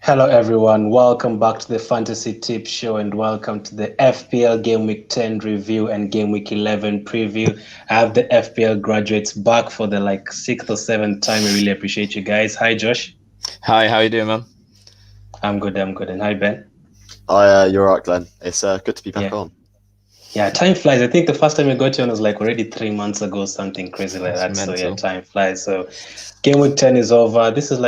Hello, everyone. Welcome back to the Fantasy Tip Show and welcome to the FPL Game Week 10 review and Game Week 11 preview. I have the FPL graduates back for the sixth or seventh time. I really appreciate you guys. Hi, Josh. Hi, how you doing, man? I'm good. And hi, Ben. You're right, Glenn. It's good to be back on. Yeah, time flies. I think the first time we got you on was already 3 months ago, something crazy like that. Mental. So yeah, time flies. So Game Week 10 is over. This is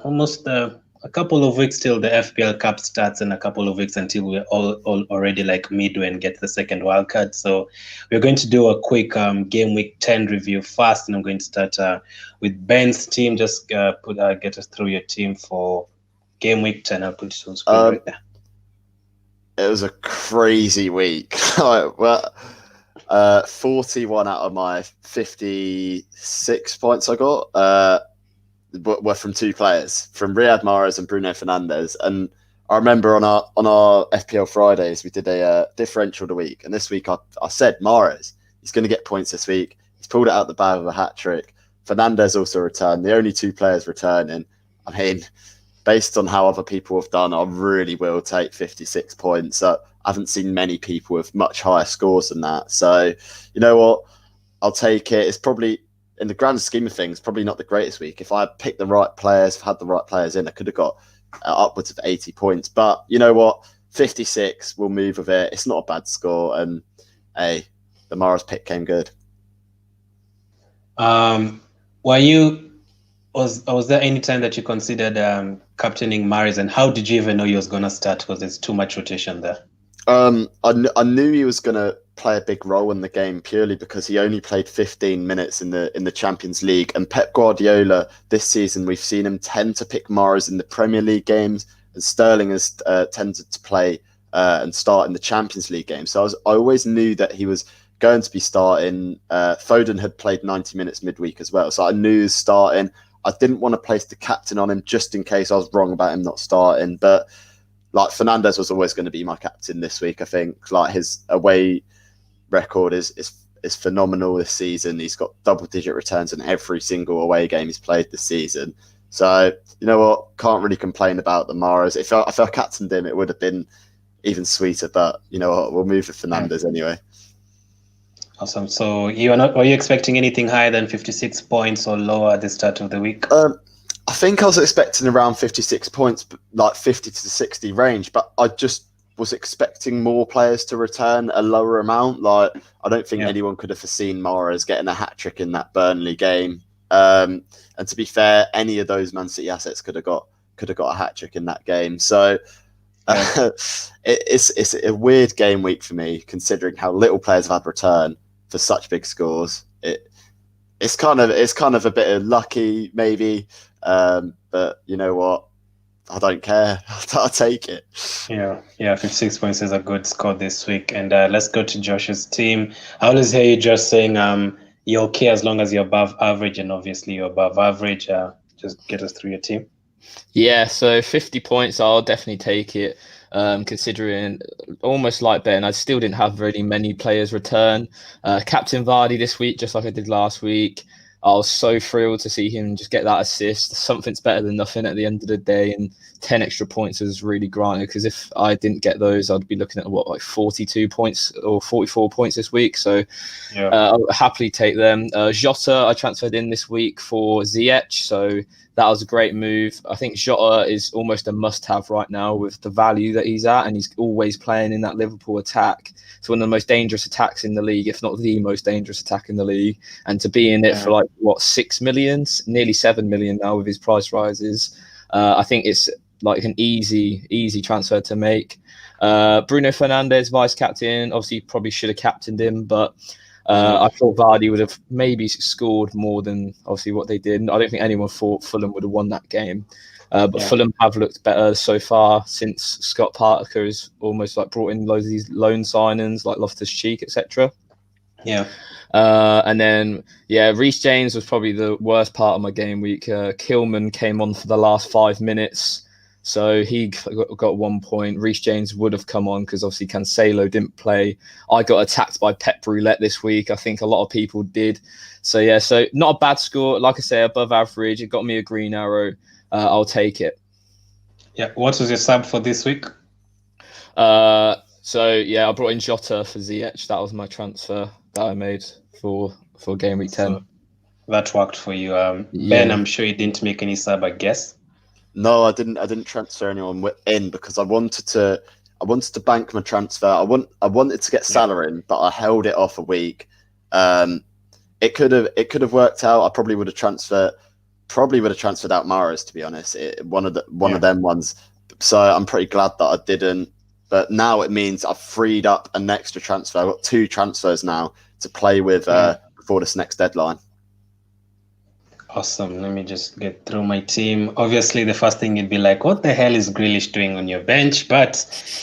almost a couple of weeks till the FPL Cup starts and a couple of weeks until we're all already midway and get the second wildcard. So we're going to do a quick Game Week 10 review first, and I'm going to start with Ben's team. Just get us through your team for Game Week 10. I'll put it on screen right there. It was a crazy week. 41 out of my 56 points I got were from two players, from Riyad Mahrez and Bruno Fernandes. And I remember on our FPL Fridays, we did a differential of the week. And this week I said Mahrez, he's going to get points this week. He's pulled it out the bag with a hat-trick. Fernandes also returned. The only two players returning. I mean, based on how other people have done, I really will take 56 points. I haven't seen many people with much higher scores than that. So, you know what? I'll take it. It's probably, in the grand scheme of things, probably not the greatest week. If I had picked the right players, had the right players in, I could have got upwards of 80 points. But you know what? 56, we'll move with it. It's not a bad score. And, hey, the Mahrez pick came good. Was there any time that you considered captaining Mahrez, and how did you even know he was going to start? Because there's too much rotation there. I knew he was going to play a big role in the game purely because he only played 15 minutes in the Champions League. And Pep Guardiola this season, we've seen him tend to pick Mahrez in the Premier League games, and Sterling has tended to play and start in the Champions League games. So I always knew that he was going to be starting. Foden had played 90 minutes midweek as well, so I knew he was starting. I didn't want to place the captain on him just in case I was wrong about him not starting. But Fernandes was always going to be my captain this week. I think his away record is phenomenal this season. He's got double-digit returns in every single away game he's played this season. So you know what? Can't really complain about the Mahrez. If I captained him, it would have been even sweeter. But you know what? We'll move with Fernandes anyway. Awesome. So are you expecting anything higher than 56 points or lower at the start of the week? I think I was expecting around 56 points, like 50 to 60 range, but I just was expecting more players to return a lower amount. I don't think anyone could have foreseen Mahrez getting a hat-trick in that Burnley game. And to be fair, any of those Man City assets could have got a hat-trick in that game. So it's a weird game week for me, considering how little players have had return for such big scores. It's kind of a bit of lucky maybe, but you know what? I don't care. I'll take it. Yeah. 56 points is a good score this week. And let's go to Josh's team. I always hear you just saying you're okay as long as you're above average, and obviously you're above average. Just get us through your team. Yeah, so 50 points, I'll definitely take it. Considering almost like Ben, I still didn't have really many players return. Captain Vardy this week, just like I did last week. I was so thrilled to see him just get that assist. Something's better than nothing at the end of the day, and 10 extra points is really granted, because if I didn't get those, I'd be looking at 42 points or 44 points this week. So I'll happily take them. Jota, I transferred in this week for Ziyech, so that was a great move. I think Jota is almost a must-have right now with the value that he's at, and he's always playing in that Liverpool attack. It's one of the most dangerous attacks in the league, if not the most dangerous attack in the league. And to be in it for 6 million, nearly 7 million now with his price rises, I think it's an easy transfer to make. Bruno Fernandes, vice captain, obviously probably should have captained him, but I thought Vardy would have maybe scored more than obviously what they did. I don't think anyone thought Fulham would have won that game. But Fulham have looked better so far since Scott Parker has almost brought in loads of these loan signings like Loftus-Cheek, etc. Yeah. And then, Reece James was probably the worst part of my game week. Kilman came on for the last 5 minutes, so he got 1 point. Reece James would have come on because obviously Cancelo didn't play. I got attacked by Pep Roulette this week. I think a lot of people did. So, so not a bad score. Like I say, above average. It got me a green arrow. I'll take it. Yeah. What was your sub for this week? So yeah, I brought in Jota for Ziyech. That was my transfer that I made for game week 10. So that worked for you. Ben, Yeah. I'm sure you didn't make any sub, I guess. No, I didn't transfer anyone in because I wanted to bank my transfer. I wanted to get Salah in, but I held it off a week. It could have worked out. I probably would have transferred out Mahrez, to be honest. One of them ones. So I'm pretty glad that I didn't. But now it means I've freed up an extra transfer. I've got 2 transfers now to play with before this next deadline. Awesome. Let me just get through my team. Obviously, the first thing you'd be like, what the hell is Grealish doing on your bench? But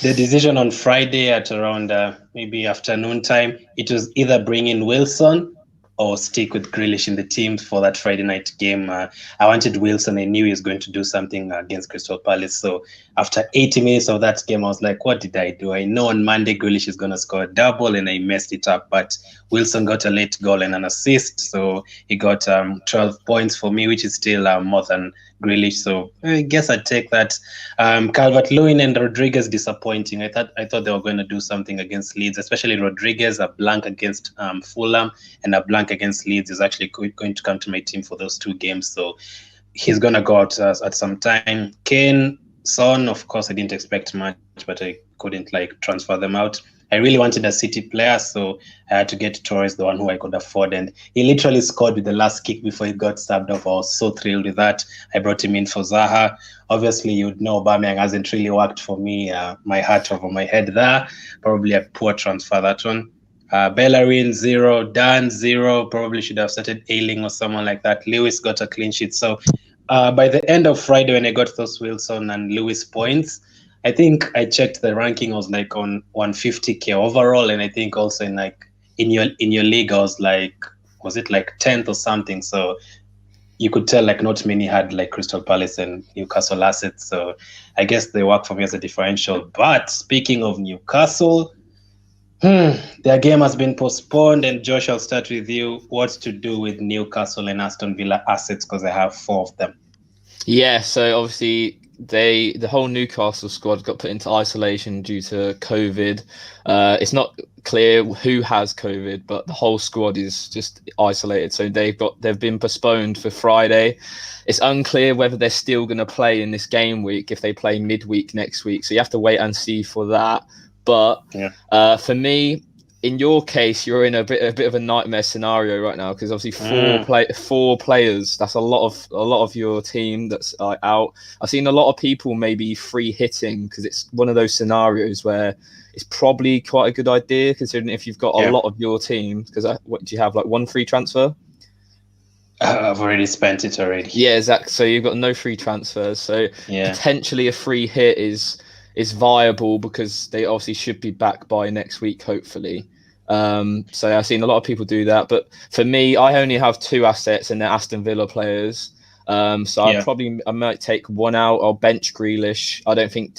the decision on Friday at around maybe afternoon time, it was either bring in Wilson or stick with Grealish in the team for that Friday night game. I wanted Wilson. I knew he was going to do something against Crystal Palace. So after 80 minutes of that game, I was like, what did I do? I know on Monday Grealish is going to score a double, and I messed it up. But Wilson got a late goal and an assist. So he got 12 points for me, which is still more than Grealish. So I guess I'd take that. Calvert-Lewin and Rodriguez disappointing. I thought they were going to do something against Leeds, especially Rodriguez. A blank against Fulham and a blank against Leeds is actually going to come to my team for those 2 games. So he's going to go out at some time. Kane, Son, of course, I didn't expect much, but I couldn't transfer them out. I really wanted a City player, so I had to get Torres, the one who I could afford. And he literally scored with the last kick before he got subbed off. I was so thrilled with that. I brought him in for Zaha. Obviously, you'd know Aubameyang hasn't really worked for me. My heart over my head there. Probably a poor transfer, that one. Bellerin, 0. Dan, 0. Probably should have started Ayling or someone like that. Lewis got a clean sheet. So by the end of Friday, when I got those Wilson and Lewis points, I think I checked the ranking. I was on 150k overall, and I think also in your league, I was was it 10th or something? So you could tell not many had Crystal Palace and Newcastle assets. So I guess they work for me as a differential. But speaking of Newcastle, their game has been postponed, and Josh, I'll start with you. What to do with Newcastle and Aston Villa assets, because I have 4 of them. Yeah, so obviously the whole Newcastle squad got put into isolation due to COVID. It's not clear who has COVID, but the whole squad is just isolated. So they've been postponed for Friday. It's unclear whether they're still going to play in this game week if they play midweek next week. So you have to wait and see for that. But for me, in your case, you're in a bit of a nightmare scenario right now, because obviously 4 players. That's a lot of your team that's out. I've seen a lot of people maybe free hitting, because it's one of those scenarios where it's probably quite a good idea, considering if you've got a lot of your team. Because what do you have, 1 free transfer? I've already spent it already. Yeah, exactly. So you've got no free transfers. So potentially a free hit is viable, because they obviously should be back by next week, hopefully. So I've seen a lot of people do that, but for me, I only have 2 assets, and they're Aston Villa players. So I might take 1 out. I'll bench Grealish. I don't think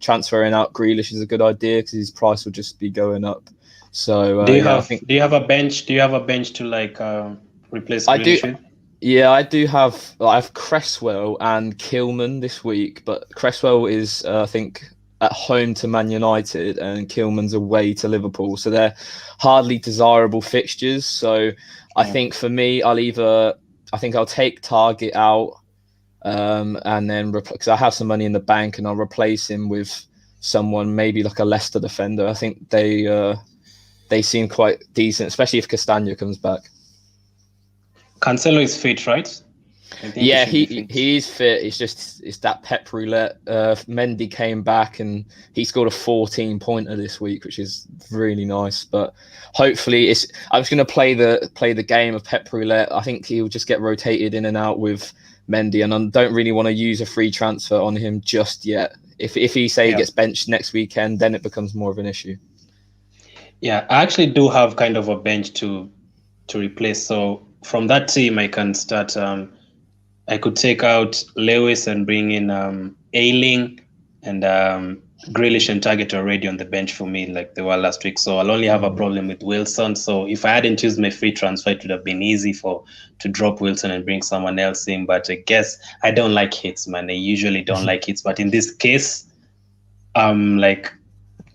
transferring out Grealish is a good idea, because his price will just be going up. So do you have a bench? Do you have a bench to replace Grealish with? Yeah, I do have. I have Cresswell and Kilman this week, but Cresswell is I think at home to Man United, and Kilman's away to Liverpool, so they're hardly desirable fixtures. So I think for me, I'll take Target out, and then because I have some money in the bank, and I'll replace him with someone maybe like a Leicester defender. I think they seem quite decent, especially if Castagna comes back. Cancelo is fit, right? Yeah, he's fit. It's that Pep roulette. Mendy came back and he scored a 14-pointer this week, which is really nice. But hopefully, I'm just going to play the game of Pep roulette. I think he'll just get rotated in and out with Mendy, and I don't really want to use a free transfer on him just yet. If he gets benched next weekend, then it becomes more of an issue. Yeah, I actually do have kind of a bench to replace. So from that team, I can start. I could take out Lewis and bring in Ayling, and Grealish and Target already on the bench for me, like they were last week. So I'll only have a problem with Wilson. So if I hadn't used my free transfer, it would have been easy to drop Wilson and bring someone else in. But I guess I don't like hits, man. I usually don't like hits. But in this case, like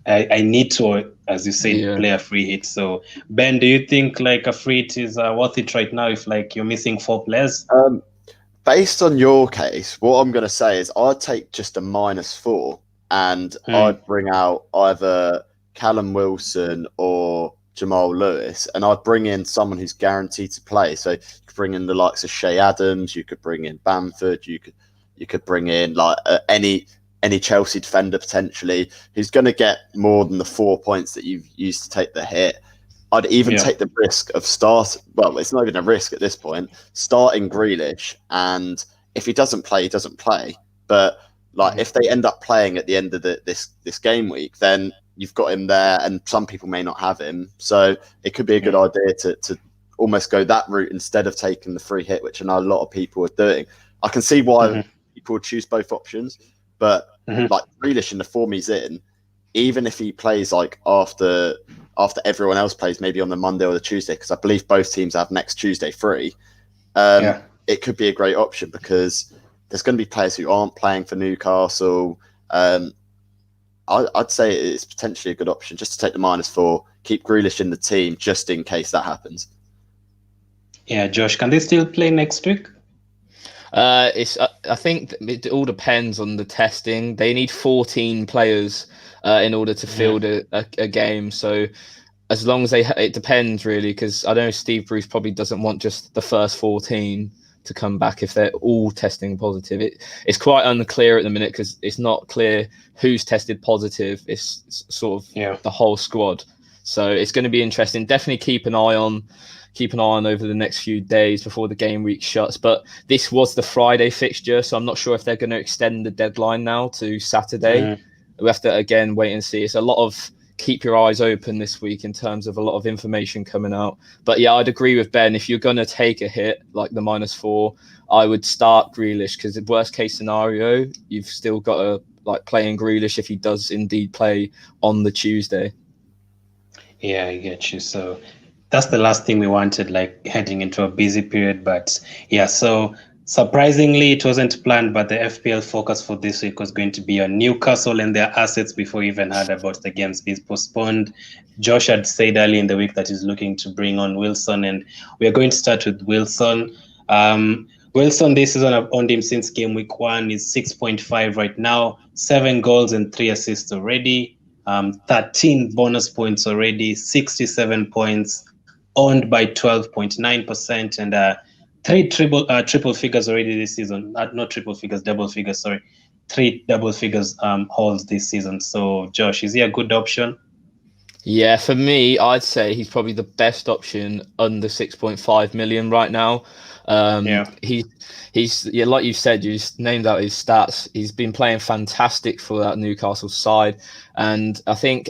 I need to, as you said, play a free hit. So Ben, do you think like a free hit is worth it right now if like you're missing 4 players? Based on your case, what I'm going to say is I'd take just a -4 and I'd bring out either Callum Wilson or Jamal Lewis, and I'd bring in someone who's guaranteed to play. So you could bring in the likes of Shea Adams, you could bring in Bamford, you could bring in like any Chelsea defender potentially who's going to get more than the 4 points that you've used to take the hit. I'd even take the risk of well, it's not even a risk at this point, starting Grealish, and if he doesn't play, he doesn't play. But like if they end up playing at the end of this game week, then you've got him there, and some people may not have him. So it could be a good idea to almost go that route instead of taking the free hit, which I know a lot of people are doing. I can see why people would choose both options, but like Grealish in the form he's in, even if he plays like after everyone else plays, maybe on the Monday or the Tuesday, because I believe both teams have next Tuesday free, it could be a great option because there's going to be players who aren't playing for Newcastle. I'd say it's potentially a good option just to take the -4, keep Grealish in the team just in case that happens. Yeah, Josh, can they still play next week? I think it all depends on the testing. They need 14 players in order to field a game. So as long as it depends really, because I know Steve Bruce probably doesn't want just the first 14 to come back if they're all testing positive. It's quite unclear at the minute because it's not clear who's tested positive. It's sort of the whole squad. So it's going to be interesting. Definitely keep an eye on over the next few days before the game week shuts. But this was the Friday fixture, so I'm not sure if they're going to extend the deadline now to Saturday. We have to again wait and see. It's a lot of keep your eyes open this week in terms of a lot of information coming out. But yeah, I'd agree with Ben. If you're going to take a hit like the -4, I would start Grealish because the worst case scenario, you've still got to like play in Grealish if he does indeed play on the Tuesday. Yeah, I get you. So that's the last thing we wanted, like heading into a busy period. But yeah, so surprisingly, it wasn't planned, but the FPL focus for this week was going to be on Newcastle and their assets before we even heard about the games being postponed. Josh had said early in the week that he's looking to bring on Wilson, and we're going to start with Wilson. Wilson this season, I've owned him since game week 1. He's 6.5 right now, 7 goals and 3 assists already, 13 bonus points already, 67 points, owned by 12.9%, and 3 triple figures already this season. Not triple figures, double figures, sorry. 3 double figures holds this season. So, Josh, is he a good option? Yeah, for me, I'd say he's probably the best option under 6.5 million right now. He's like you said, you just named out his stats. He's been playing fantastic for that Newcastle side, and I think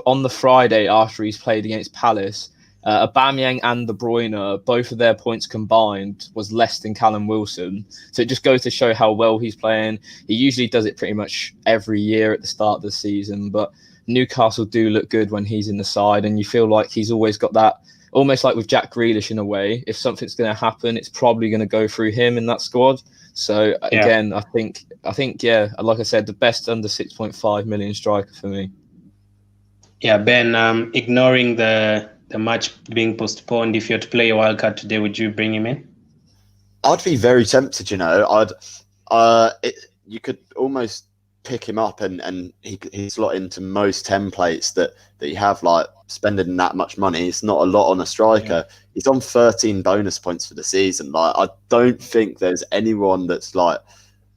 on the Friday after he's played against Palace, Aubameyang and De Bruyne, both of their points combined was less than Callum Wilson. So it just goes to show how well he's playing. He usually does it pretty much every year at the start of the season, but Newcastle do look good when he's in the side, and you feel like he's always got that, almost like with Jack Grealish in a way. If something's going to happen, it's probably going to go through him in that squad. So again, I think, like I said, the best under 6.5 million striker for me. Yeah, Ben, ignoring the match being postponed, if you had to play a wildcard today, would you bring him in? I'd be very tempted, you could almost pick him up and he's slot into most templates that you have, like spending that much money. It's not a lot on a striker. He's on 13 bonus points for the season. Like, I don't think there's anyone that's like,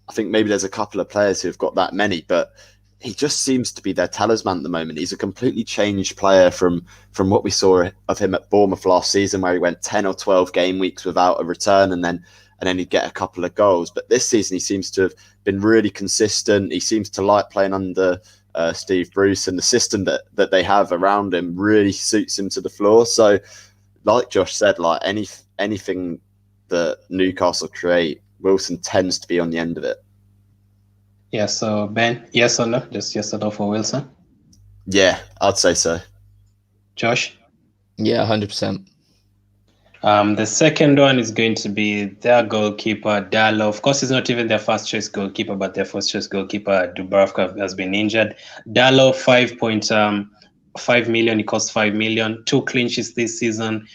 I think maybe there's a couple of players who've got that many, but he just seems to be their talisman at the moment. He's a completely changed player from what we saw of him at Bournemouth last season, where he went 10 or 12 game weeks without a return and then he'd get a couple of goals. But this season he seems to have been really consistent. He seems to like playing under Steve Bruce, and the system that they have around him really suits him to the floor. So like Josh said, like anything that Newcastle create, Wilson tends to be on the end of it. Yeah, so Ben, yes or no? Just yes or no for Wilson? Yeah, I'd say so. Josh? Yeah, 100%. The second one is going to be their goalkeeper, Dallo. Of course, he's not even their first choice goalkeeper, but their first choice goalkeeper, Dubravka, has been injured. Dallo, 5.5 million. He cost 5 million. 2 clean sheets this season.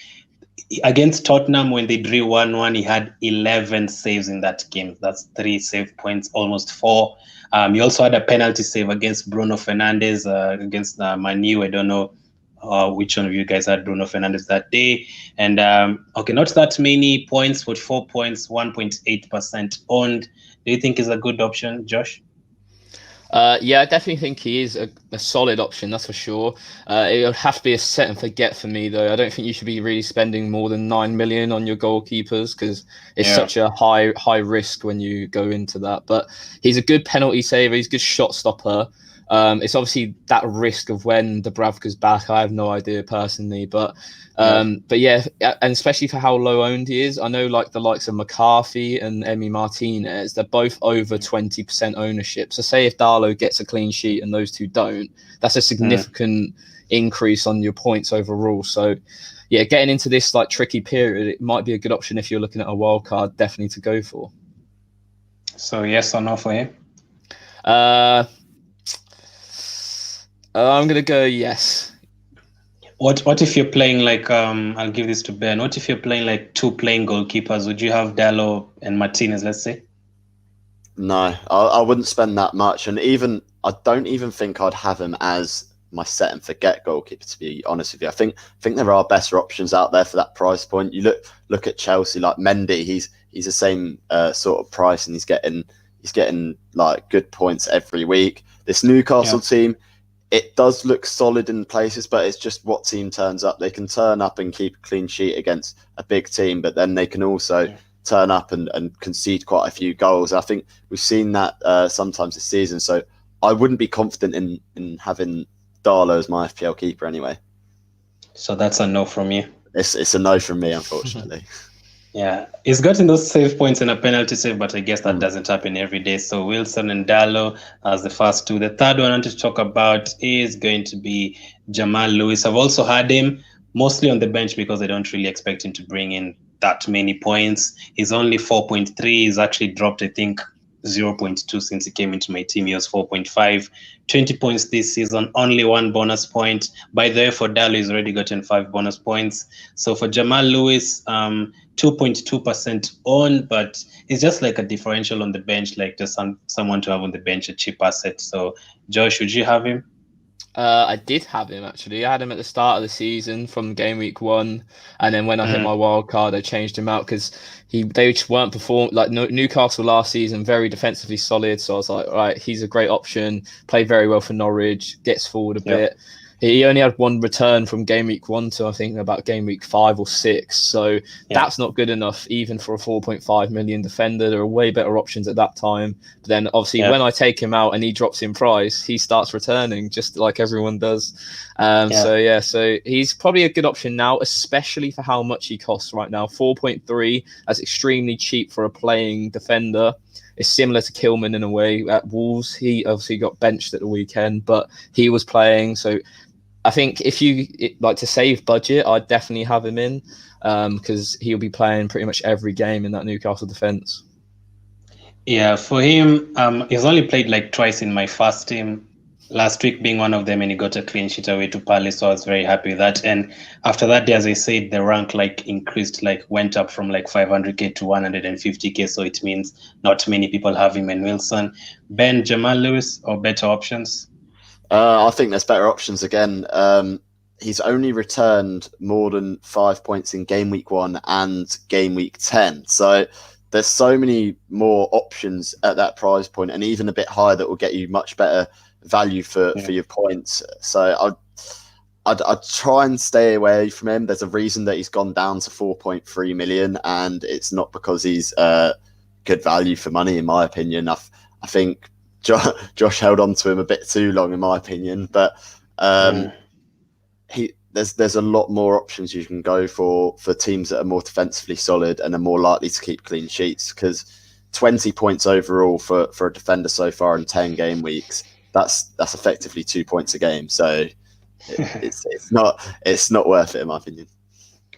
Against Tottenham, when they drew 1-1, he had 11 saves in that game. That's 3 save points, almost 4. He also had a penalty save against Bruno Fernandes, against Manu. I don't know which one of you guys had Bruno Fernandes that day. And okay, not that many points, 44 points, 1.8% owned. Do you think is a good option, Josh? Yeah, I definitely think he is a solid option, that's for sure. It would have to be a set and forget for me, though. I don't think you should be really spending more than 9 million on your goalkeepers because it's such a high risk when you go into that. But he's a good penalty saver, he's a good shot stopper. It's obviously that risk of when Dubravka's back. I have no idea personally, but yeah, and especially for how low owned he is. I know like the likes of McCarthy and Emi Martinez, they're both over 20% ownership. So say if Darlow gets a clean sheet and those two don't, that's a significant increase on your points overall. So yeah, getting into this like tricky period, it might be a good option if you're looking at a wild card, definitely to go for. So yes or no for him? I'm gonna go yes. What if you're playing like I'll give this to Ben. What if you're playing like 2 playing goalkeepers? Would you have Dallo and Martinez, let's say? No, I wouldn't spend that much, and I don't even think I'd have him as my set and forget goalkeeper. To be honest with you, I think there are better options out there for that price point. You look at Chelsea, like Mendy. He's the same sort of price, and he's getting like good points every week. This Newcastle team, it does look solid in places, but it's just what team turns up. They can turn up and keep a clean sheet against a big team, but then they can also turn up and concede quite a few goals. I think we've seen that sometimes this season. So I wouldn't be confident in having Darlow as my FPL keeper anyway. So that's a no from you. It's a no from me, unfortunately. Yeah, he's gotten those save points in a penalty save, but I guess that doesn't happen every day. So Wilson and Dallow as the first two. The third one I want to talk about is going to be Jamal Lewis. I've also had him mostly on the bench because I don't really expect him to bring in that many points. He's only 4.3. He's actually dropped, I think, 0.2 since he came into my team. He was 4.5. 20 points this season, only 1 bonus point. By the way, for Dallow, he's already gotten 5 bonus points. So for Jamal Lewis, 2.2% on, but it's just like a differential on the bench, like just someone to have on the bench, a cheap asset. So Josh, would you have him? I did have him actually. I had him at the start of the season from game week 1, and then when I hit my wild card, I changed him out because they just weren't performing like Newcastle last season, very defensively solid. So I was like, all right, he's a great option. Played very well for Norwich, gets forward a bit. He only had 1 return from game week 1 to I think about game week 5 or 6. So that's not good enough even for a 4.5 million defender. There are way better options at that time. But then obviously when I take him out and he drops in price, he starts returning just like everyone does. So he's probably a good option now, especially for how much he costs right now. 4.3, that's extremely cheap for a playing defender. It's similar to Kilman in a way at Wolves. He obviously got benched at the weekend, but he was playing. So I think if you like to save budget, I'd definitely have him in because he'll be playing pretty much every game in that Newcastle defence. Yeah, for him, he's only played like twice in my first team. Last week being one of them, and he got a clean sheet away to Palace, so I was very happy with that. And after that day, as I said, the rank like increased, like went up from like 500k to 150k. So it means not many people have him and Wilson. Ben, Jamal Lewis, or better options? I think there's better options again. He's only returned more than 5 points in game week 1 and game week 10. So there's so many more options at that price point, and even a bit higher that will get you much better value for your points. So I'd try and stay away from him. There's a reason that he's gone down to 4.3 million, and it's not because he's good value for money, in my opinion. I think Josh held on to him a bit too long, in my opinion. But there's a lot more options you can go for teams that are more defensively solid and are more likely to keep clean sheets. Because 20 points overall for a defender so far in 10 game weeks. That's effectively 2 points a game. So it's not worth it in my opinion.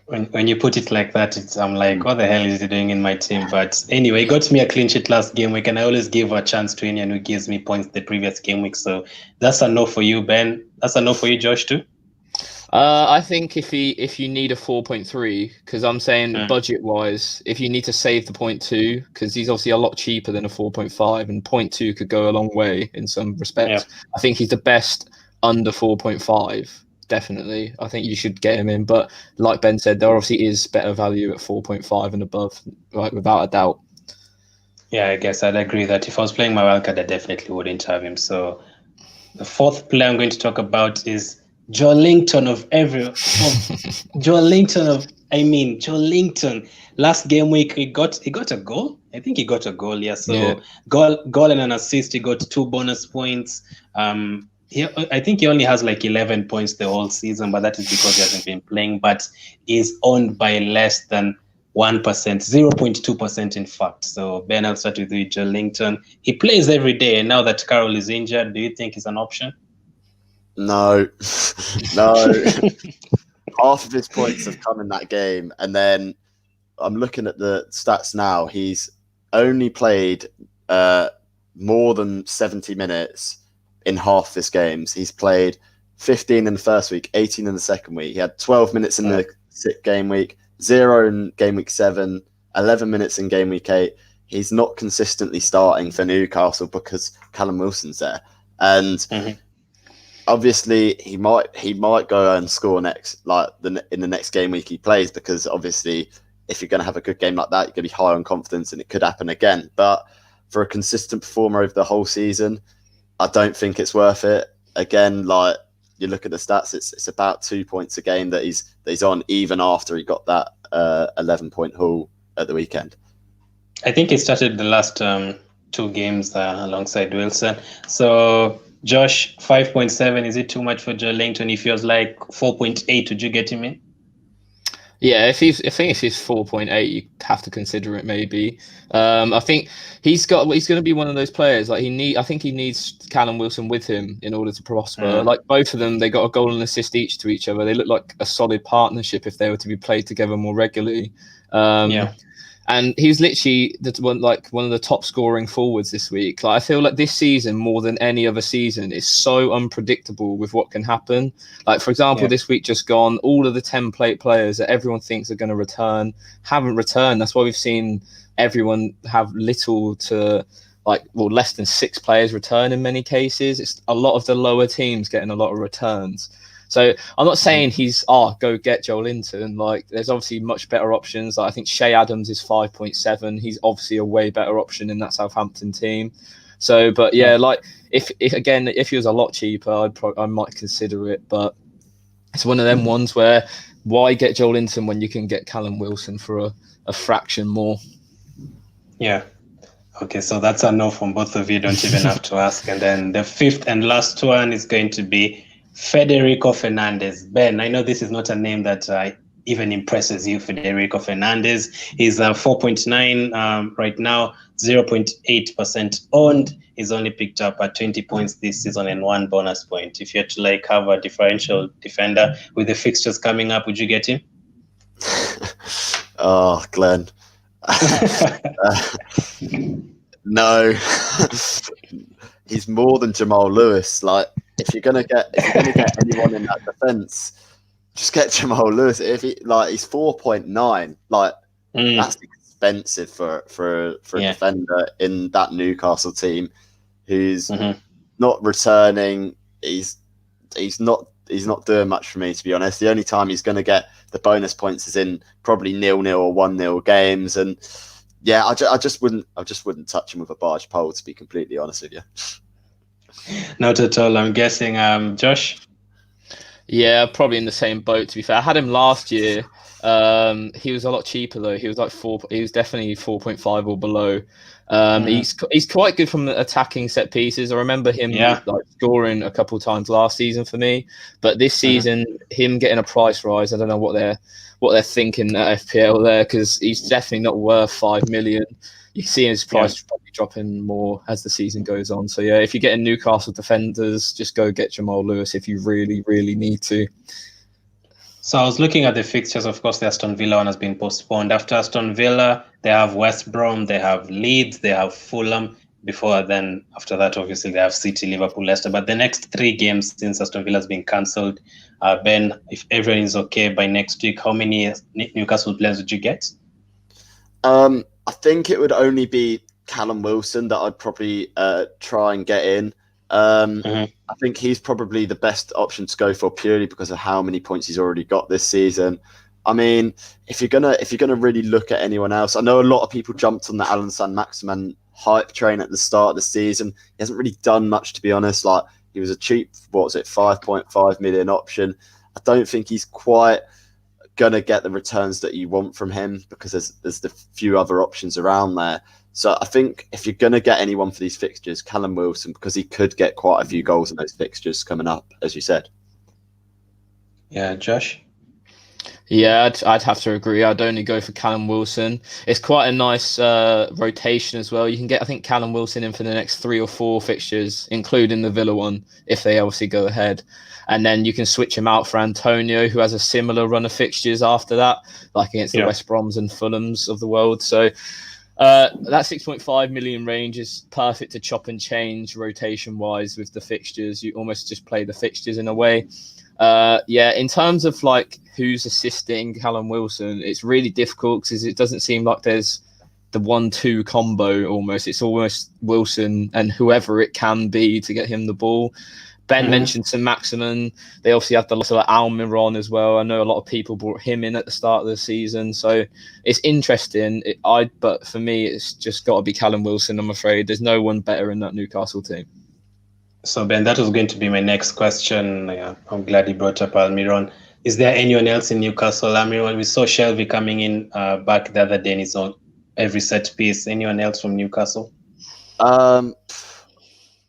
When you put it like that, I'm like, what the hell is he doing in my team? But anyway, he got me a clean sheet last game week, and I always give a chance to anyone who gives me points the previous game week. So that's a no for you, Ben. That's a no for you, Josh, too. I think if you need a 4.3, because I'm saying budget wise, if you need to save the 0.2, because he's obviously a lot cheaper than a 4.5, and 0.2 could go a long way in some respects. Yeah. I think he's the best under 4.5. Definitely, I think you should get him in. But like Ben said, there obviously is better value at 4.5 and above, right, without a doubt. Yeah, I guess I'd agree that if I was playing my wildcard, I definitely wouldn't have him. So the fourth player I'm going to talk about is Joelinton Joelinton. Last game week, he got a goal. I think he got a goal. Yeah. So yeah. Goal and an assist. He got 2 bonus points. I think he only has like 11 points the whole season, but that is because he hasn't been playing. But he's owned by less than 1%, 0.2% in fact. So Ben, I'll start with you, Joelinton. He plays every day, and now that Carroll is injured, do you think he's an option? No. Half of his points have come in that game, and then I'm looking at the stats now. He's only played more than 70 minutes in half his games. He's played 15 in the first week, 18 in the second week. He had 12 minutes in the game week, 0 in game week 7, 11 minutes in game week 8. He's not consistently starting for Newcastle because Callum Wilson's there, and obviously he might go and score next, in the next game week he plays, because obviously if you're going to have a good game like that, you're going to be high on confidence, and it could happen again. But for a consistent performer over the whole season, I don't think it's worth it. Again, like you look at the stats, it's about 2 points a game that he's on, even after he got that 11-point haul at the weekend. I think he started the last 2 games alongside Wilson. So Josh, 5.7, is it too much for Joelinton? He feels like 4.8. Would you get him in? Yeah, if he's 4.8, you have to consider it maybe. I think he's going to be one of those players. I think he needs Callum Wilson with him in order to prosper. Like both of them, they got a goal and assist each to each other. They look like a solid partnership if they were to be played together more regularly. And he was literally one of the top scoring forwards this week. Like I feel like this season, more than any other season, is so unpredictable with what can happen. Like, for example, this week just gone, all of the template players that everyone thinks are going to return haven't returned. That's why we've seen everyone have little to less than 6 players return in many cases. It's a lot of the lower teams getting a lot of returns. So I'm not saying he's go get Joelinton. Like there's obviously much better options. Like, I think Shea Adams is 5.7. He's obviously a way better option in that Southampton team. So, but yeah, like if he was a lot cheaper, I might consider it. But it's one of them ones where why get Joelinton when you can get Callum Wilson for a fraction more? Yeah. Okay, so that's a no from both of you. Don't even have to ask. And then the fifth and last one is going to be Federico Fernandez. Ben, I know this is not a name that even impresses you, Federico Fernandez. He's 4.9 right now, 0.8% owned. He's only picked up 20 points this season and 1 bonus point. If you had to have a differential defender with the fixtures coming up, would you get him? Oh, Glenn. No. He's more than Jamal Lewis. Like, if you're gonna get anyone in that defense, just get Jamal Lewis. If he's 4.9, that's expensive for a defender in that Newcastle team who's not returning. He's not doing much for me, to be honest. The only time he's going to get the bonus points is in probably 0-0 or 1-0 games, and yeah, I just wouldn't touch him with a barge pole, to be completely honest with you. Not at all. I'm guessing, Josh. Yeah, probably in the same boat. To be fair, I had him last year. He was a lot cheaper though. He was He was definitely 4.5 or below. He's quite good from attacking set pieces. I remember him scoring a couple of times last season for me, but this season him getting a price rise. I don't know what they're thinking at FPL there, because he's definitely not worth 5 million. you can see his price probably dropping more as the season goes on. So yeah, if you're getting Newcastle defenders, just go get Jamal Lewis if you really, really need to. So I was looking at the fixtures. Of course, the Aston Villa one has been postponed. After Aston Villa, they have West Brom, they have Leeds, they have Fulham. After that, obviously, they have City, Liverpool, Leicester. But the next 3 games since Aston Villa has been cancelled, Ben, if everything is okay by next week, how many Newcastle players would you get? I think it would only be Callum Wilson that I'd probably try and get in. I think he's probably the best option to go for purely because of how many points he's already got this season. I mean, if you're gonna really look at anyone else, I know a lot of people jumped on the Alan Saint-Maximin hype train at the start of the season. He hasn't really done much, to be honest. Like, he was a cheap, 5.5 million option. I don't think he's quite gonna get the returns that you want from him because there's the few other options around there. So I think if you're going to get anyone for these fixtures, Callum Wilson, because he could get quite a few goals in those fixtures coming up, as you said. Yeah, Josh? Yeah, I'd have to agree. I'd only go for Callum Wilson. It's quite a nice rotation as well. You can get, I think, Callum Wilson in for the next 3 or 4 fixtures, including the Villa one, if they obviously go ahead. And then you can switch him out for Antonio, who has a similar run of fixtures after that, like against the West Broms and Fulhams of the world. So that 6.5 million range is perfect to chop and change rotation-wise with the fixtures. You almost just play the fixtures in a way. In terms of like who's assisting Callum Wilson, it's really difficult because it doesn't seem like there's the 1-2 combo almost. It's almost Wilson and whoever it can be to get him the ball. Ben mentioned Saint-Maximin. They obviously have the loss of Almiron as well. I know a lot of people brought him in at the start of the season. So it's interesting. But for me, it's just got to be Callum Wilson, I'm afraid. There's no one better in that Newcastle team. So, Ben, that was going to be my next question. Yeah, I'm glad you brought up Almiron. Is there anyone else in Newcastle? Almiron, we saw Shelby coming in back the other day in his own every set piece. Anyone else from Newcastle?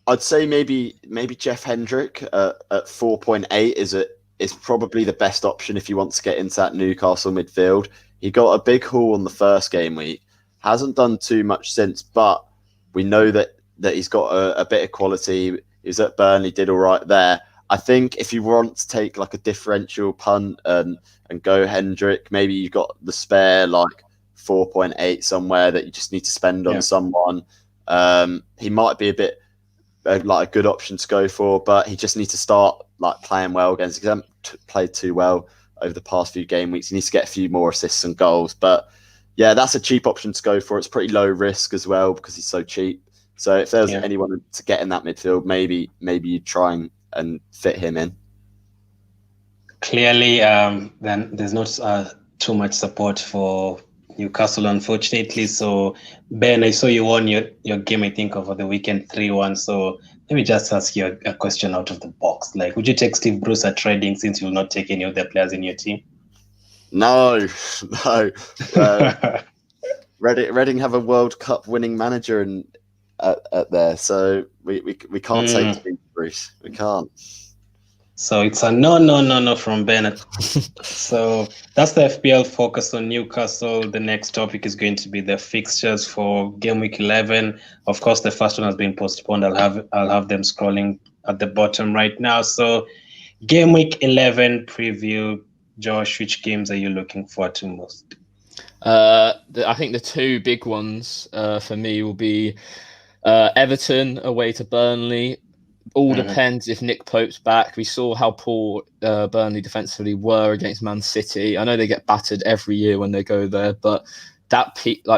I'd say maybe Jeff Hendrick at 4.8 is probably the best option if you want to get into that Newcastle midfield. He got a big haul on the first game week, hasn't done too much since, but we know that he's got a bit of quality. He was at Burnley, did all right there. I think if you want to take like a differential punt and go Hendrick, maybe you've got the spare like 4.8 somewhere that you just need to spend on someone. He might be a bit like a good option to go for, but he just needs to start like playing well against. He hasn't played too well over the past few game weeks. He needs to get a few more assists and goals. But yeah, that's a cheap option to go for. It's pretty low risk as well because he's so cheap. So if there's anyone to get in that midfield, maybe you try and fit him in. Clearly, then there's not too much support for Newcastle, unfortunately. So, Ben, I saw you won your game, I think, over the weekend 3-1. So let me just ask you a question out of the box. Like, would you take Steve Bruce at trading since you will not take any of the players in your team? No. Reading have a World Cup winning manager at there, so we can't take Steve Bruce. We can't. So it's a no from Bennett. So that's the FPL focus on Newcastle. The next topic is going to be the fixtures for game week 11. Of course, the first one has been postponed. I'll have them scrolling at the bottom right now. So game week 11 preview. Josh, which games are you looking forward to most? I think the 2 big ones for me will be Everton away to Burnley. All depends if Nick Pope's back. We saw how poor Burnley defensively were against Man City. I know they get battered every year when they go there, but that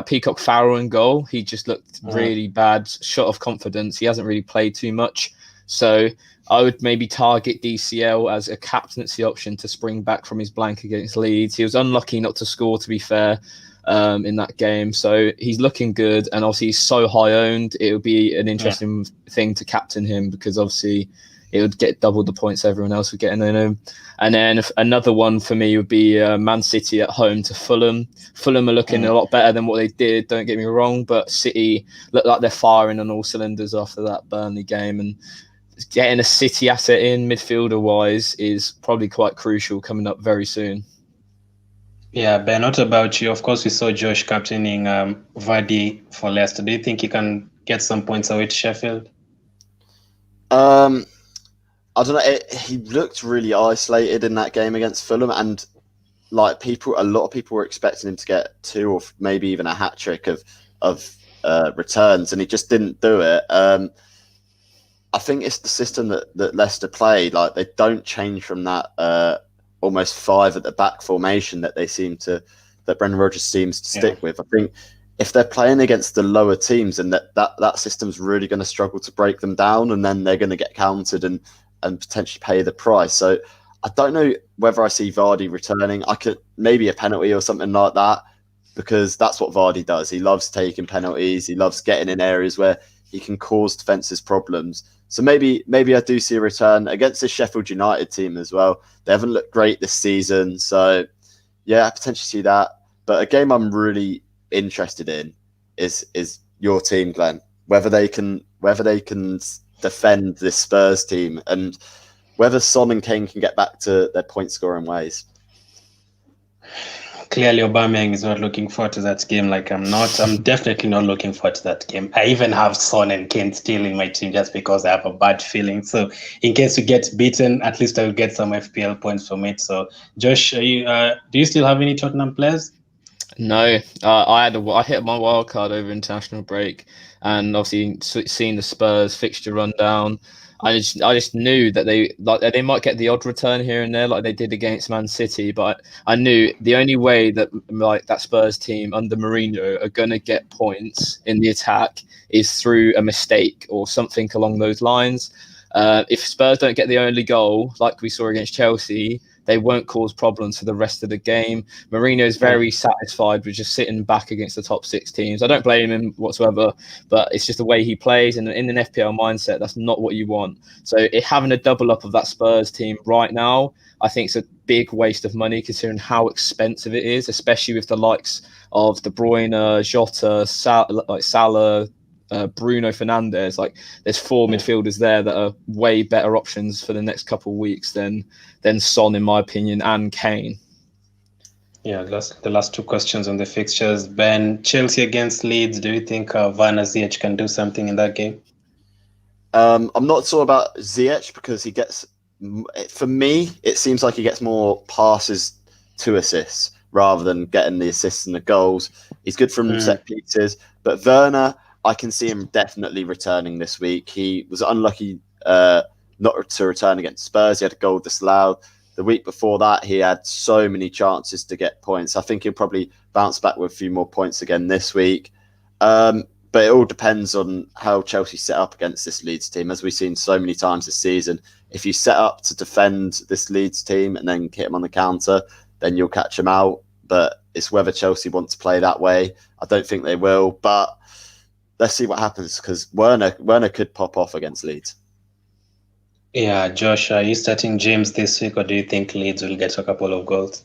Peacock Farrell in goal, he just looked really bad, shot of confidence. He hasn't really played too much. So I would maybe target DCL as a captaincy option to spring back from his blank against Leeds. He was unlucky not to score, to be fair, in that game. So he's looking good, and obviously he's so high owned. It would be an interesting thing to captain him because obviously it would get double the points everyone else would get in him. And then another one for me would be Man City at home to Fulham. Fulham are looking a lot better than what they did, don't get me wrong, but City look like they're firing on all cylinders after that Burnley game, and getting a City asset in midfielder wise is probably quite crucial coming up very soon. Yeah, Ben, what about you? Of course, we saw Josh captaining Vardy for Leicester. Do you think he can get some points away to Sheffield? I don't know. He looked really isolated in that game against Fulham, and like a lot of people were expecting him to get 2 or maybe even a hat trick of returns, and he just didn't do it. I think it's the system that Leicester play. Like, they don't change from that almost 5 at the back formation that Brendan Rodgers seems to stick with. I think if they're playing against the lower teams, and that system's really going to struggle to break them down, and then they're going to get countered and potentially pay the price. So I don't know whether I see Vardy returning. I could maybe a penalty or something like that, because that's what Vardy does. He loves taking penalties. He loves getting in areas where he can cause defenses problems. So maybe I do see a return against the Sheffield United team as well. They haven't looked great this season, so yeah, I potentially see that. But a game I'm really interested in is your team, Glenn. Whether they can defend this Spurs team, and whether Son and Kane can get back to their point scoring ways. Clearly, Aubameyang is not looking forward to that game. Like, I'm definitely not looking forward to that game. I even have Son and Kane still in my team just because I have a bad feeling. So in case we get beaten, at least I'll get some FPL points from it. So Josh, do you still have any Tottenham players? No, I hit my wild card over international break, and obviously seeing the Spurs fixture rundown, I just knew that they might get the odd return here and there, like they did against Man City. But I knew the only way that that Spurs team under Mourinho are gonna get points in the attack is through a mistake or something along those lines. If Spurs don't get the only goal, like we saw against Chelsea, they won't cause problems for the rest of the game. Mourinho is very satisfied with just sitting back against the top 6 teams. I don't blame him whatsoever, but it's just the way he plays. And in an FPL mindset, that's not what you want. So having a double up of that Spurs team right now, I think it's a big waste of money considering how expensive it is, especially with the likes of De Bruyne, Jota, Salah, Bruno Fernandes. Like, there's 4 midfielders there that are way better options for the next couple of weeks than Son, in my opinion, and Kane. Yeah, the last 2 questions on the fixtures. Ben, Chelsea against Leeds. Do you think Werner Ziyech can do something in that game? I'm not sure about Ziyech, because he gets, for me, it seems like he gets more passes to assists rather than getting the assists and the goals. He's good from set pieces, but Werner, I can see him definitely returning this week. He was unlucky not to return against Spurs. He had a goal disallowed. The week before that, he had so many chances to get points. I think he'll probably bounce back with a few more points again this week. But it all depends on how Chelsea set up against this Leeds team. As we've seen so many times this season, if you set up to defend this Leeds team and then hit them on the counter, then you'll catch them out. But it's whether Chelsea want to play that way. I don't think they will, but let's see what happens, because Werner could pop off against Leeds. Yeah, Josh, are you starting James this week, or do you think Leeds will get a couple of goals?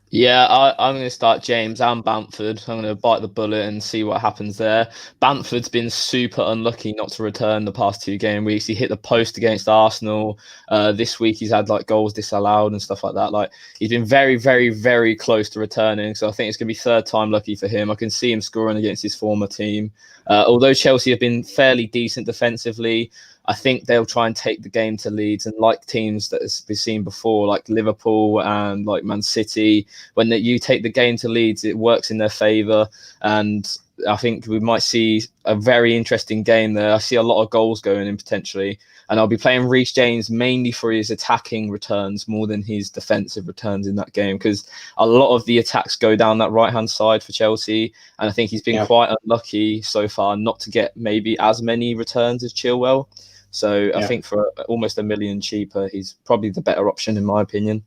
Yeah, I'm going to start James and Bamford. I'm going to bite the bullet and see what happens there. Bamford's been super unlucky not to return the past 2 game weeks. He hit the post against Arsenal. This week he's had like goals disallowed and stuff like that. Like, he's been very, very, very close to returning. So I think it's going to be 3rd time lucky for him. I can see him scoring against his former team. Although Chelsea have been fairly decent defensively, I think they'll try and take the game to Leeds, and like teams that we've seen before, like Liverpool and like Man City, when you take the game to Leeds, it works in their favour. And I think we might see a very interesting game there. I see a lot of goals going in potentially. And I'll be playing Reece James mainly for his attacking returns more than his defensive returns in that game, because a lot of the attacks go down that right-hand side for Chelsea. And I think he's been quite unlucky so far not to get maybe as many returns as Chilwell. So I think for almost $1 million cheaper, he's probably the better option in my opinion.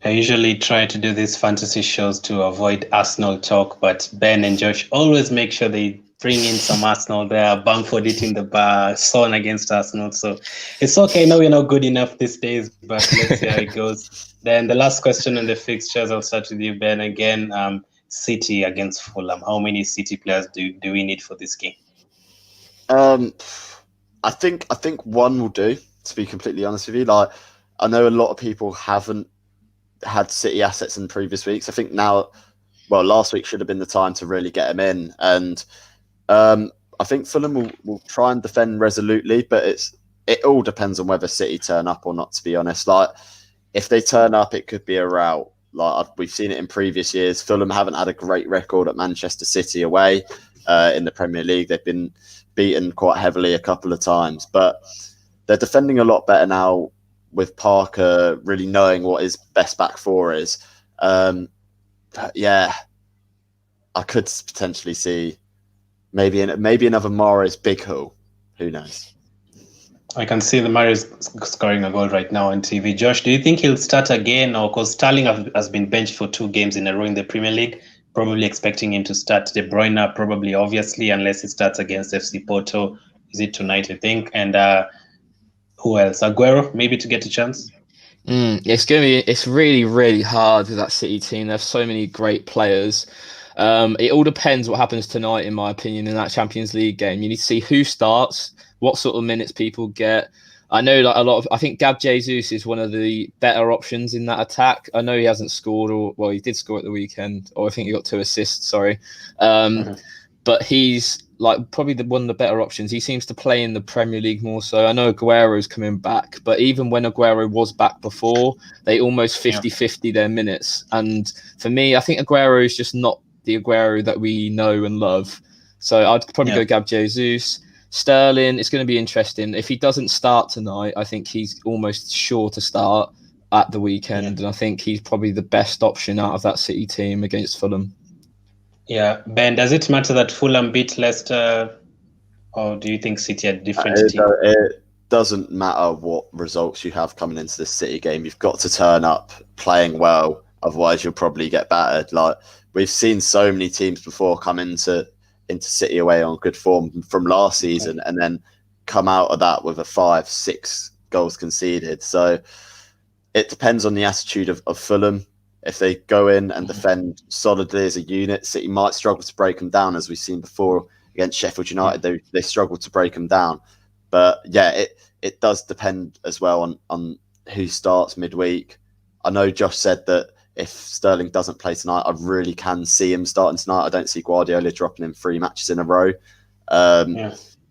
I usually try to do these fantasy shows to avoid Arsenal talk, but Ben and Josh always make sure they bring in some Arsenal there. Bamford hitting the bar, Son against Arsenal. So it's okay. I know we're not good enough these days, but let's see how it goes. Then the last question on the fixtures, I'll start with you, Ben, again. City against Fulham. How many City players do we need for this game? I think one will do, to be completely honest with you. Like, I know a lot of people haven't had City assets in previous weeks. I think now, well, last week should have been the time to really get him in. And I think Fulham will try and defend resolutely, but it all depends on whether City turn up or not, to be honest. Like, if they turn up, it could be a rout. Like, we've seen it in previous years. Fulham haven't had a great record at Manchester City away in the Premier League. They've been beaten quite heavily a couple of times, but they're defending a lot better now with Parker really knowing what his best back four is. Yeah, I could potentially see maybe another Mahrez big haul. Who knows? I can see the Mahrez scoring a goal right now on TV. Josh, do you think he'll start again, or because Sterling has been benched for 2 games in a row in the Premier League? Probably expecting him to start. De Bruyne probably, obviously, unless he starts against FC Porto. Is it tonight, I think? And who else? Aguero, maybe to get a chance? It's really, really hard with that City team. There's so many great players. It all depends what happens tonight, in my opinion, in that Champions League game. You need to see who starts, what sort of minutes people get. I know I think Gab Jesus is one of the better options in that attack. I know he hasn't scored, he did score at the weekend, or I think he got 2 assists, sorry. But he's probably one of the better options. He seems to play in the Premier League more so. I know Aguero's coming back, but even when Aguero was back before, they almost 50-50 their minutes. And for me, I think Aguero is just not the Aguero that we know and love. So I'd probably go Gab Jesus. Sterling, it's going to be interesting. If he doesn't start tonight, I think he's almost sure to start at the weekend. And I think he's probably the best option out of that City team against Fulham. Yeah, Ben, does it matter that Fulham beat Leicester, or do you think City are different team? It doesn't matter what results you have coming into this City game. You've got to turn up playing well, otherwise you'll probably get battered. Like, we've seen so many teams before come into City away on good form from last season and then come out of that with a 5-6 goals conceded. So it depends on the attitude of Fulham. If they go in and defend solidly as a unit, City might struggle to break them down, as we've seen before against Sheffield United. They struggled to break them down. But yeah, it does depend as well on who starts midweek. I know Josh said that if Sterling doesn't play tonight, I really can see him starting tonight. I don't see Guardiola dropping in 3 matches in a row.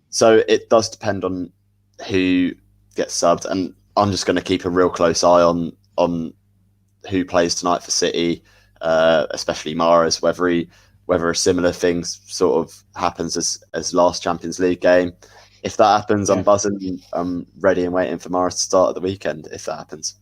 So it does depend on who gets subbed. And I'm just going to keep a real close eye on who plays tonight for City, especially Mahrez, whether a similar thing sort of happens as last Champions League game. If that happens, I'm buzzing. I'm ready and waiting for Mahrez to start at the weekend, if that happens.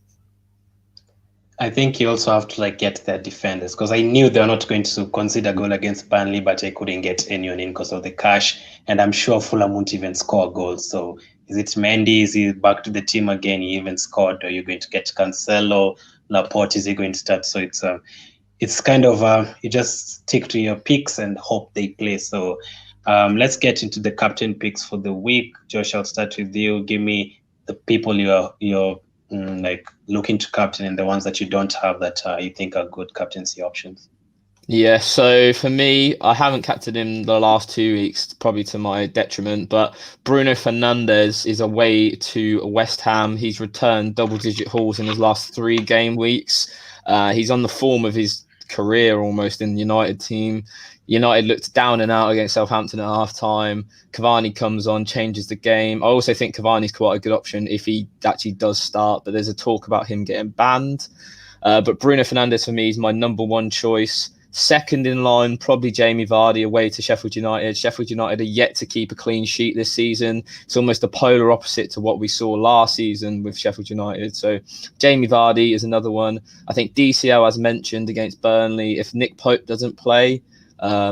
I think you also have to get their defenders, because I knew they're not going to consider goal against Burnley, but I couldn't get anyone in because of the cash, and I'm sure Fulham won't even score a goal. So is it Mendy? Is he back to the team again? He even scored. Or are you going to get Cancelo? Laporte, is he going to start? So it's kind of you just stick to your picks and hope they play. So let's get into the captain picks for the week. Josh, I'll start with you. Give me the people you're looking to captain and the ones that you don't have that you think are good captaincy options. Yeah, so for me, I haven't captained him the last 2 weeks, probably to my detriment, but Bruno Fernandes is away to West Ham. He's returned double-digit hauls in his last 3 game weeks. He's on the form of his career almost in the United team. United looked down and out against Southampton at half-time. Cavani comes on, changes the game. I also think Cavani's quite a good option if he actually does start, but there's a talk about him getting banned. But Bruno Fernandes, for me, is my number 1 choice. Second in line, probably Jamie Vardy away to Sheffield United. Sheffield United are yet to keep a clean sheet this season. It's almost the polar opposite to what we saw last season with Sheffield United. So Jamie Vardy is another one. I think DCL, as mentioned, against Burnley, if Nick Pope doesn't play,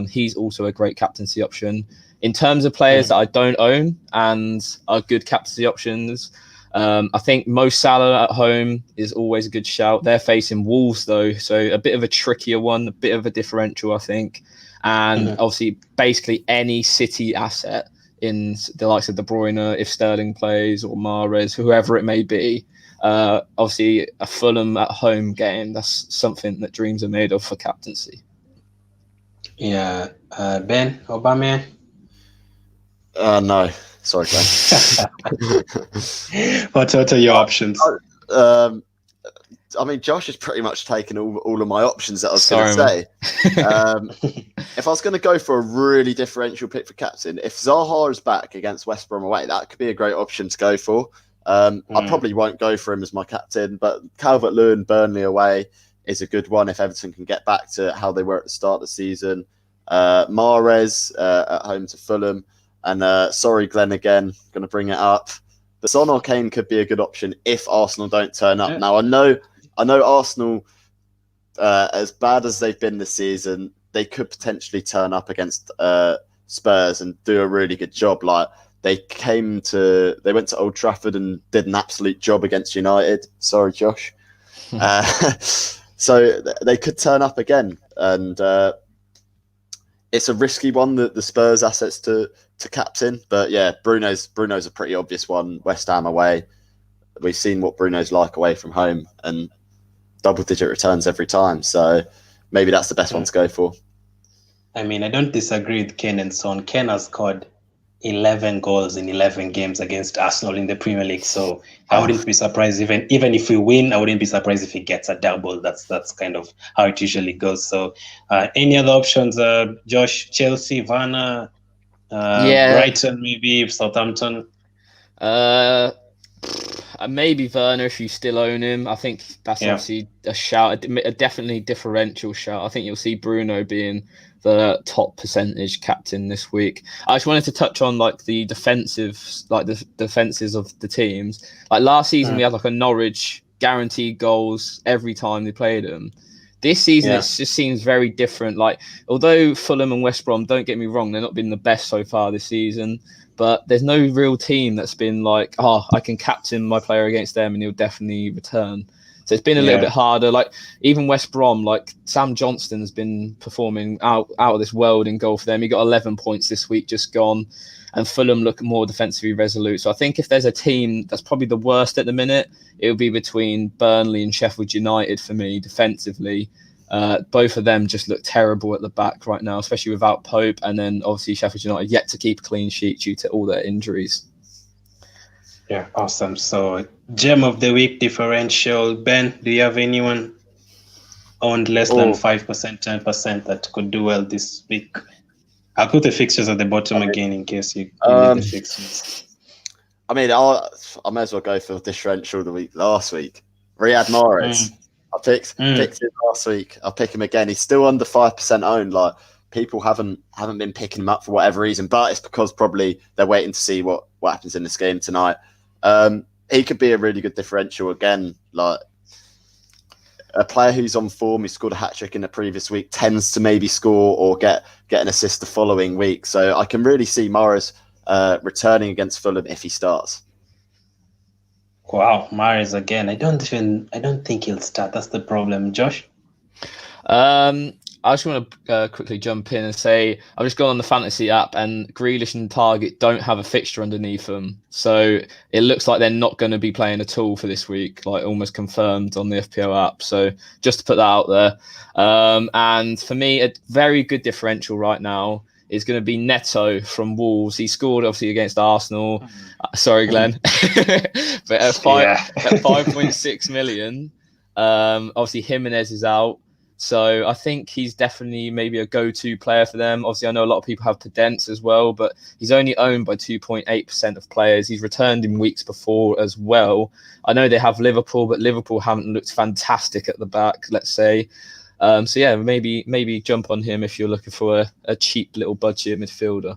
he's also a great captaincy option. In terms of players that I don't own and are good captaincy options, I think Mo Salah at home is always a good shout. They're facing Wolves, though, so a bit of a trickier one, a bit of a differential, I think. And obviously, basically any City asset in the likes of De Bruyne, if Sterling plays, or Mahrez, whoever it may be. Obviously, a Fulham at home game, that's something that dreams are made of for captaincy. Yeah. Ben, Obama? No. Sorry, Glenn. What are your options? I mean, Josh has pretty much taken all of my options that I was Sorry, going to say. If I was going to go for a really differential pick for captain, if Zaha is back against West Brom away, that could be a great option to go for. I probably won't go for him as my captain, but Calvert-Lewin, Burnley away is a good one if Everton can get back to how they were at the start of the season. Mahrez at home to Fulham. And sorry, Glenn, again, going to bring it up. But Son or Kane could be a good option if Arsenal don't turn up. Now, I know Arsenal, as bad as they've been this season, they could potentially turn up against Spurs and do a really good job. Like they went to Old Trafford and did an absolute job against United. Sorry, Josh. So they could turn up again, and it's a risky one, the Spurs assets to captain. But yeah, Bruno's a pretty obvious one. West Ham away. We've seen what Bruno's like away from home, and double-digit returns every time. So maybe that's the best one to go for. I mean, I don't disagree with Kane and Son. Kane has scored 11 goals in 11 games against Arsenal in the Premier League. So I wouldn't be surprised, even if we win, I wouldn't be surprised if he gets a double. That's kind of how it usually goes. So any other options, Josh? Chelsea, Varner, Brighton, maybe Southampton? Maybe Werner if you still own him. I think that's obviously a shout, a definitely differential shout. I think you'll see Bruno being the top percentage captain this week. I just wanted to touch on the defenses of the teams. Like last season, we had a Norwich guaranteed goals every time they played them. This season, it just seems very different. Like, although Fulham and West Brom, don't get me wrong, they're not been the best so far this season, but there's no real team that's been like, I can captain my player against them and he'll definitely return. So it's been a little bit harder. Like even West Brom, like Sam Johnston's been performing out of this world in goal for them. He got 11 points this week, just gone. And Fulham look more defensively resolute. So I think if there's a team that's probably the worst at the minute, it would be between Burnley and Sheffield United for me defensively. Both of them just look terrible at the back right now, especially without Pope. And then obviously Sheffield United yet to keep a clean sheet due to all their injuries. Yeah, awesome. So gem of the week differential. Ben, do you have anyone owned less than 5%, 10% that could do well this week? I'll put the fixtures at the bottom again in case you need the fixtures. I mean, I may as well go for differential the week last week. Riyad Mahrez. I picked him last week. I'll pick him again. He's still under 5% owned. Like people haven't been picking him up for whatever reason, but it's because probably they're waiting to see what happens in this game tonight. He could be a really good differential again. Like a player who's on form, who scored a hat-trick in the previous week, tends to maybe score or get an assist the following week. So I can really see Mahrez returning against Fulham if he starts. Wow, Mahrez again. I don't think he'll start. That's the problem. Josh? I just want to quickly jump in and say I've just gone on the fantasy app and Grealish and Target don't have a fixture underneath them. So it looks like they're not going to be playing at all for this week, like almost confirmed on the FPL app. So just to put that out there. And for me, a very good differential right now is going to be Neto from Wolves. He scored obviously against Arsenal. Sorry, Glenn. But at 5.6 million, obviously Jimenez is out. So I think he's definitely maybe a go-to player for them. Obviously, I know a lot of people have Podence as well, but he's only owned by 2.8% of players. He's returned in weeks before as well. I know they have Liverpool, but Liverpool haven't looked fantastic at the back, let's say. So yeah, maybe jump on him if you're looking for a cheap little budget midfielder.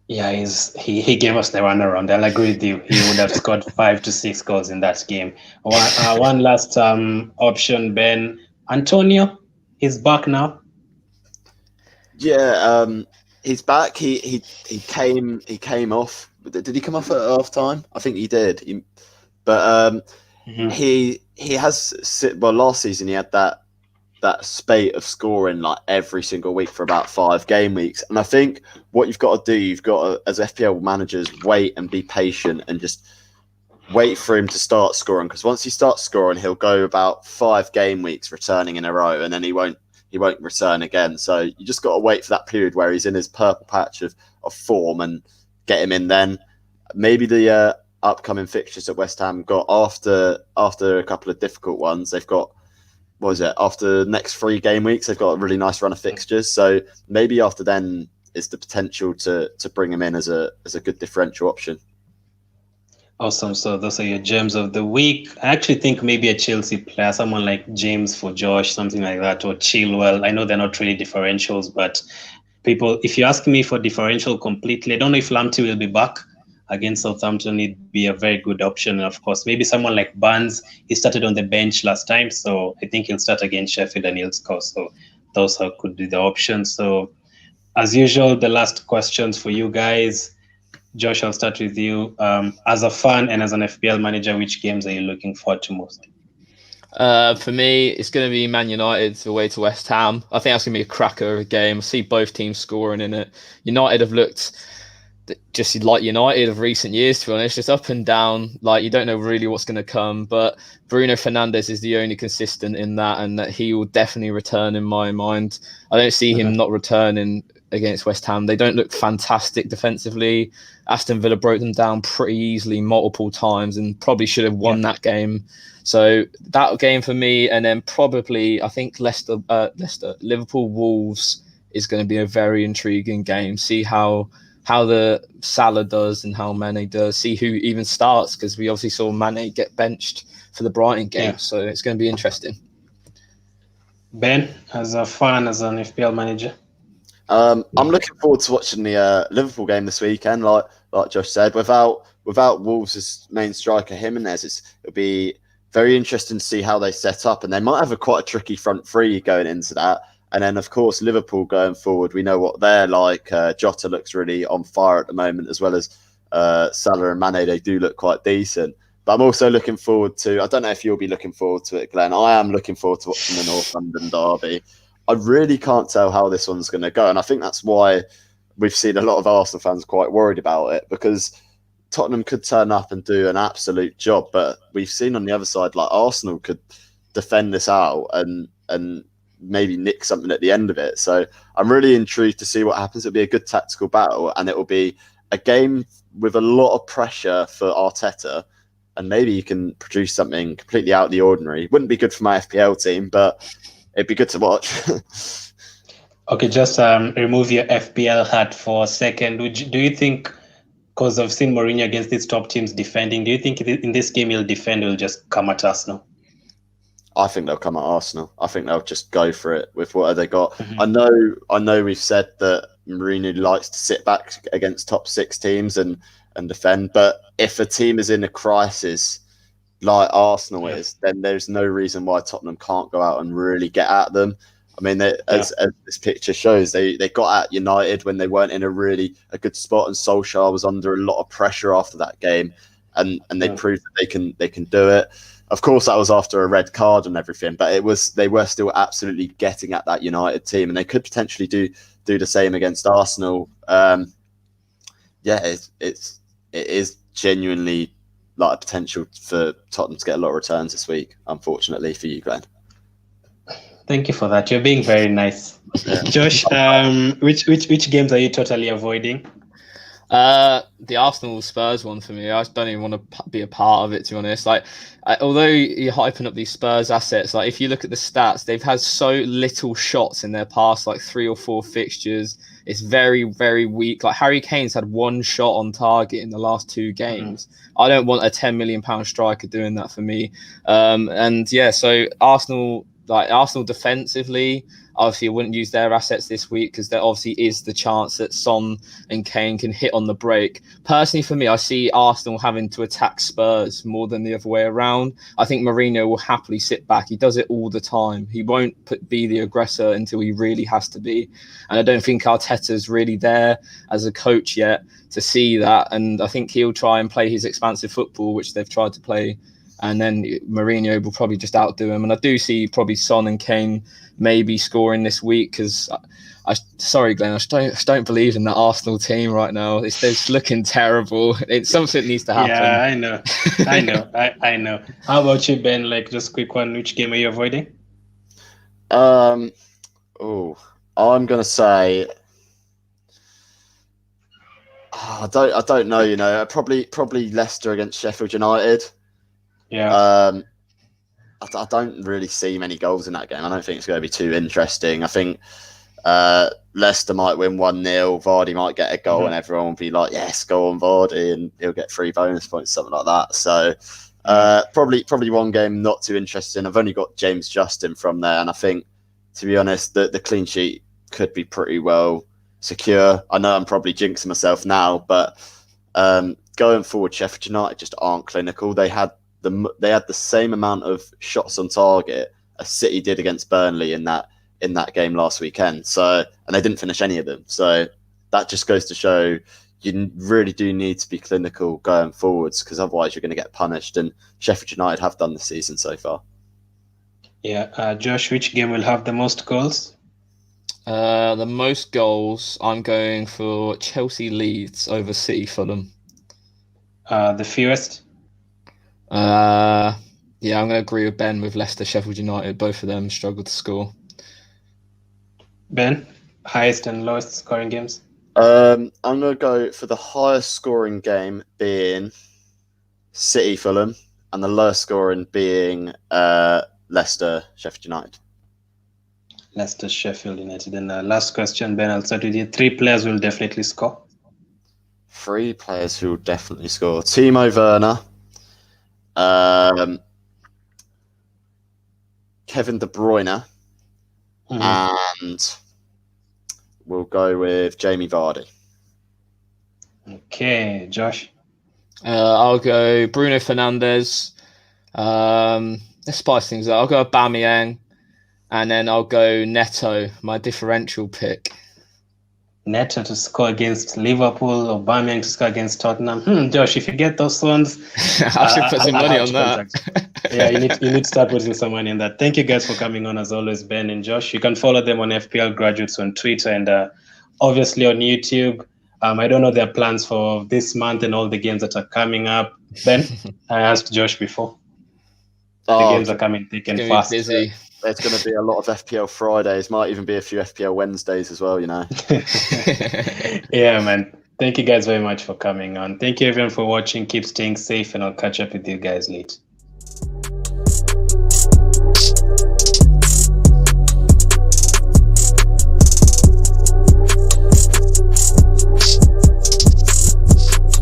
Yeah, he gave us the runaround. I'll agree with you. He would have scored 5 to 6 goals in that game. One last option, Ben. Antonio, he's back now. Yeah, he's back. He came off. Did he come off at half time? I think he did. He has. Well, last season he had that spate of scoring like every single week for about 5 game weeks. And I think what you've got to do, you've got to, as FPL managers, wait and be patient and just wait for him to start scoring. Because once he starts scoring, he'll go about 5 game weeks returning in a row, and then he won't return again. So you just got to wait for that period where he's in his purple patch of form and get him in then. Maybe the upcoming fixtures that West Ham got after a couple of difficult ones. They've got, after the next 3 game weeks, they've got a really nice run of fixtures. So maybe after then is the potential to bring him in as a good differential option. Awesome. So those are your gems of the week. I actually think maybe a Chelsea player, someone like James for Josh, something like that, or Chilwell. I know they're not really differentials, but people, if you ask me for differential completely, I don't know if Lamptey will be back against Southampton. It'd be a very good option. And of course, maybe someone like Barnes. He started on the bench last time, so I think he'll start against Sheffield and he'll score. So those could be the options. So as usual, the last questions for you guys. Josh, I'll start with you. As a fan and as an FPL manager, which games are you looking forward to most? For me, it's going to be Man United away to West Ham. I think that's going to be a cracker of a game. I see both teams scoring in it. United have looked just like United of recent years, to be honest, just up and down. Like, you don't know really what's going to come. But Bruno Fernandes is the only consistent in that, and that he will definitely return in my mind. I don't see him not returning against West Ham. They don't look fantastic defensively. Aston Villa broke them down pretty easily multiple times and probably should have won that game. So that game for me, and then probably I think Liverpool Wolves is going to be a very intriguing game. See how the Salah does and how Mane does. See who even starts, because we obviously saw Mane get benched for the Brighton game. So it's going to be interesting. Ben, as a fan, as an FPL manager? I'm looking forward to watching the Liverpool game this weekend. Like Josh said, without Wolves' main striker Jimenez, it'll be very interesting to see how they set up, and they might have quite a tricky front three going into that. And then, of course, Liverpool going forward, we know what they're like. Jota looks really on fire at the moment, as well as Salah and Mane. They do look quite decent. But I'm also looking forward to, I don't know if you'll be looking forward to it, Glenn. I am looking forward to watching the North London derby. I really can't tell how this one's going to go. And I think that's why we've seen a lot of Arsenal fans quite worried about it, because Tottenham could turn up and do an absolute job. But we've seen on the other side, like, Arsenal could defend this out and maybe nick something at the end of it. So I'm really intrigued to see what happens. It'll be a good tactical battle, and it will be a game with a lot of pressure for Arteta. And maybe you can produce something completely out of the ordinary. Wouldn't be good for my FPL team, but it'd be good to watch. Okay, just remove your FPL hat for a second. Do you think, because I've seen Mourinho against these top teams defending, do you think in this game he'll defend or he'll just come at Arsenal? I think they'll come at Arsenal. I think they'll just go for it with what they got. Mm-hmm. I know we've said that Mourinho likes to sit back against top 6 teams and defend, but if a team is in a crisis like Arsenal is, then there's no reason why Tottenham can't go out and really get at them. I mean, as this picture shows, they got at United when they weren't in a good spot, and Solskjaer was under a lot of pressure after that game, and they proved that they can do it. Of course, that was after a red card and everything, but they were still absolutely getting at that United team, and they could potentially do the same against Arsenal. It is genuinely like a potential for Tottenham to get a lot of returns this week, unfortunately for you, Glenn. Thank you for that. You're being very nice. Josh, which games are you totally avoiding? The Arsenal Spurs one for me. I just don't even want to be a part of it, to be honest. Like, although you're hyping up these Spurs assets, like, if you look at the stats, they've had so little shots in their past, like 3 or 4 fixtures. It's very, very weak. Like, Harry Kane's had 1 shot on target in the last 2 games. I don't want a £10 million striker doing that for me. So Arsenal defensively, obviously I wouldn't use their assets this week, because there obviously is the chance that Son and Kane can hit on the break. Personally, for me, I see Arsenal having to attack Spurs more than the other way around. I think Mourinho will happily sit back. He does it all the time. He won't be the aggressor until he really has to be. And I don't think Arteta's really there as a coach yet to see that. And I think he'll try and play his expansive football, which they've tried to play. And then Mourinho will probably just outdo him. And I do see probably Son and Kane maybe scoring this week, because sorry, Glenn, I just don't believe in the Arsenal team right now. It's looking terrible. Something needs to happen. Yeah, I know. How about you, Ben? Like, just quick one. Which game are you avoiding? I'm going to say, I don't know. You know, probably Leicester against Sheffield United. Yeah. I don't really see many goals in that game. I don't think it's going to be too interesting. I think Leicester might win 1-0. Vardy might get a goal, and everyone will be like, "Yes, go on Vardy," and he'll get 3 bonus points, something like that. So probably one game not too interesting. I've only got James Justin from there, and I think, to be honest, the clean sheet could be pretty well secure. I know I'm probably jinxing myself now, but going forward, Sheffield United just aren't clinical. They had the same amount of shots on target as City did against Burnley in that game last weekend. So, and they didn't finish any of them. So that just goes to show you really do need to be clinical going forwards, because otherwise you're going to get punished. And Sheffield United have done this season so far. Yeah, Josh, which game will have the most goals? The most goals, I'm going for Chelsea Leeds over City Fulham. The fewest? Yeah, I'm going to agree with Ben with Leicester Sheffield United. Both of them struggled to score. Ben, highest and lowest scoring games? I'm going to go for the highest scoring game being City Fulham, and the lowest scoring being Leicester Sheffield United. Leicester Sheffield United. And last question, Ben, I'll start with you. 3 players will definitely score. 3 players who will definitely score: Timo Werner, Kevin De Bruyne, and we'll go with Jamie Vardy. Okay, Josh? I'll go Bruno Fernandes. Let's spice things up. I'll go Aubameyang, and then I'll go Neto, my differential pick. Neto to score against Liverpool, Aubameyang to score against Tottenham. Josh, if you get those ones, I should put some money on that. Yeah, you need to start putting some money in that. Thank you guys for coming on, as always, Ben and Josh. You can follow them on FPL Graduates on Twitter and obviously on YouTube. I don't know their plans for this month and all the games that are coming up. Ben, I asked Josh before. The games are coming thick and fast. Busy. There's going to be a lot of FPL Fridays. Might even be a few FPL Wednesdays as well, you know. Yeah, man. Thank you guys very much for coming on. Thank you, everyone, for watching. Keep staying safe, and I'll catch up with you guys later.